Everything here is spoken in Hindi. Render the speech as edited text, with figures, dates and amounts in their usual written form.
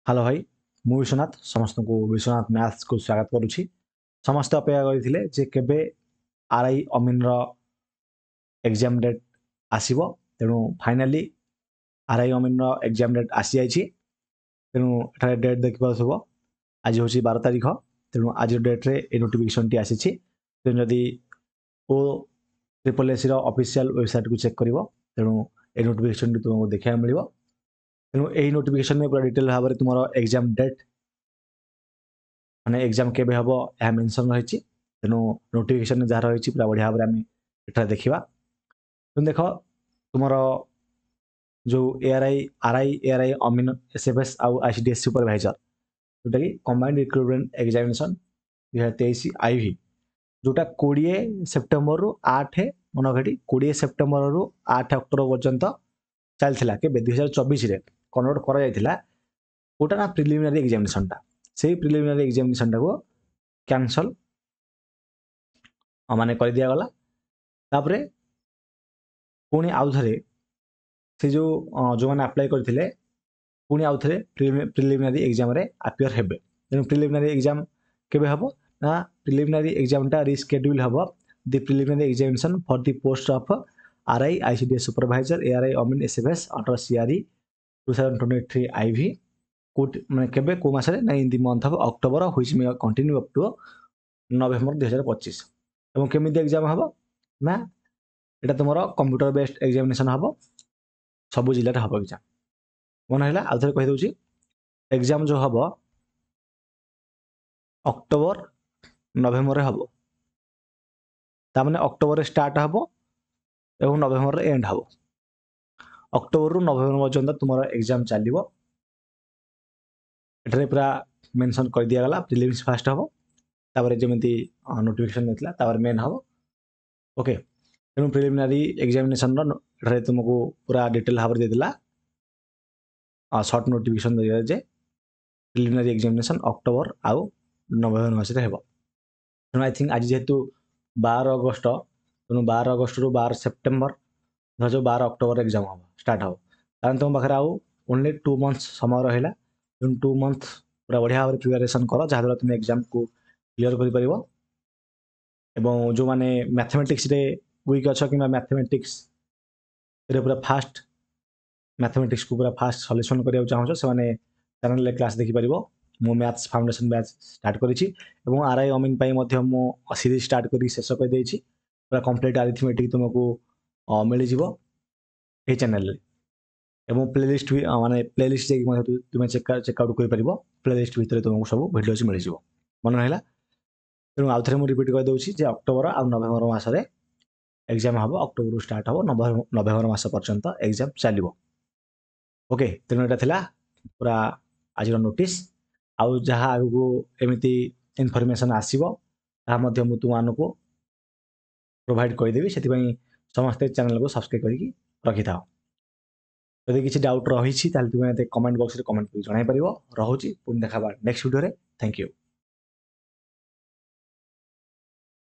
हेलो भाई मु विश्वनाथ समस्त को विश्वनाथ मैथ्स को स्वागत करुछि। समस्त अपेक्षा करथिले जे केबे आरआई अमीन रो एग्जाम डेट आसीबो। तेणु फाइनाली आरआई अमीन रो एग्जाम डेट आसी जाइछि। तेणु एठारे डेट देखि पाथबो आज होछि 12 तारिख। तेणु आज डेट रे ए नोटिफिकेशन टी आसीछि। तेणु जदि ओ ट्रिपल एस रो ऑफिशियल वेबसाइट को चेक करिवो तेणु ए नोटिफिकेशन टी तुमको देखिया मिलिवो। तेणु एही नोटिफिकेशन में पूरा डिटेल भाव में तुम एग्जाम डेट माने एग्जाम केबे हबो या मेंशन रहिछि। तेणु नोटिफिकेशन जहाँ रहिछि पूरा बढ़िया भाव में एठा देखिबा। तुम देख तुमरो जो आरआई अमीन एसएफएस आउ आईसीडीएस सुपरवाइजर जोटा कि कंबाइंड रिक्रूटमेंट एग्जामिनेशन 2023 आईवी जोटा 20 सेप्टेम्बर रु 8 मनघटी 20 सेप्टेम्बर रु 8 अक्टोबर पर्यंत चलथिला के 2024 रे कन्वर्ट करा जायथिला। ओटा ना प्रिलिमिनरी एग्जामिनेशन टा से प्रिलिमिनरी एग्जामिनेशन टा को कैंसल माने कर दिया गला। तापरे पुणी आउ थरे से जो जो मैंने अप्लाई करथिले पुणी आउ थरे प्रिलिमिनरी एग्जाम रे अपियर हेबे। तेणु प्रिलिमिनरी एग्जाम केबे हबो ना प्रिलिमिनरी एग्जाम टा रिस्केड्यूल हबो the preliminary examination for the post of RI ICDS supervisor ARI अमीन एसएफएस अंडर सीआरई 2023 आईवी कोट माने केबे को मासरे ना in the month of October which may continue up to November 2025। एवं केमिति एग्जाम हबो ना एटा तुमरो कंप्यूटर बेस्ड एग्जामिनेशन हबो सब जिल्ला रे हबो एग्जाम। मन हैला आ थरे कहि दउची एग्जाम जो हबो अक्टोबर नवेम्बर रे हबो। ता माने अक्टोबर रे स्टार्ट हबो एवं नवेम्बर रे एंड हबो। अक्टोबर रु नवेम्बर पर्यंत तुमरो एग्जाम चलिबो। एठरे पूरा मेंशन कर दिया गला प्रीलिम्स फास्ट हबो तापर जेमिति नोटिफिकेशन नेतला तापर मेन हबो। ओके तेणु प्रिलिमिनरी एग्जामिनेशन रो एठरे तुमको पूरा डिटेल भाव दे दिला शॉर्ट नोटिफिकेशन दे जे प्रिलिमिनरी एग्जामिनेशन अक्टोबर आउ नवेम्बर मास रे हेबो। तेणु आई थिंक आज जेहेतु 12 अगस्त तेणु 12 अगस्त रु 12 सेप्टेम्बर जो 12 अक्टोबर एग्जाम हम स्टार्ट हम तार तुम पाखे आउ ओनली 2 मंथ्स समय रहा। 2 मंथ पूरा बढ़िया भाव प्रिपेरेसन कर जहाँद्वारा तुम एग्जाम को क्लीयर कर जो मैंने मैथमेटिक्स रे वीक अच्छ कि मैथमेटिक्स रे पूरा फास्ट मैथमेटिक्स को पूरा फास्ट सॉल्यूशन करने चाहो से मैंने चैनल क्लास देखिपर। मु मैथ्स फाउंडेशन बैच स्टार्ट करिछि एवं आरआई अमीन पई मध्य मु सीरीज स्टार्ट करी शेष कर देछि। पूरा कंप्लीट अरिथमेटिक तुमको मिल जिवो ए चैनल रे एवं प्लेलिस्ट भी माने प्लेलिस्ट जे तुम चेकआउट कर परिबो। प्लेलिस्ट भितर तुमको सब वीडियोस मिल जिवो मन रहला। तेणु आउ थरे मु रिपीट कर दउछि जे अक्टोबर आ नवेम्बर मास रे एग्जाम हबो। अक्टोबर रु स्टार्ट हबो नवेम्बर मास पर्यंत एग्जाम चलिबो। ओके तेणु एटा थिला पूरा आज नोटिस आउ जहाँ आगु एमिति इनफॉरमेशन आसीबो ता मध्य मु तुमानको प्रोवाइड करदेवी। से समस्ते चैनल को सब्सक्राइब करके रखि थाओ। यदि किसी डाउट रही तुम कमेंट बॉक्स रे कमेंट कर जणाई परिबो। रहुची पुणी देखा नेक्स्ट वीडियो रे। Thank you.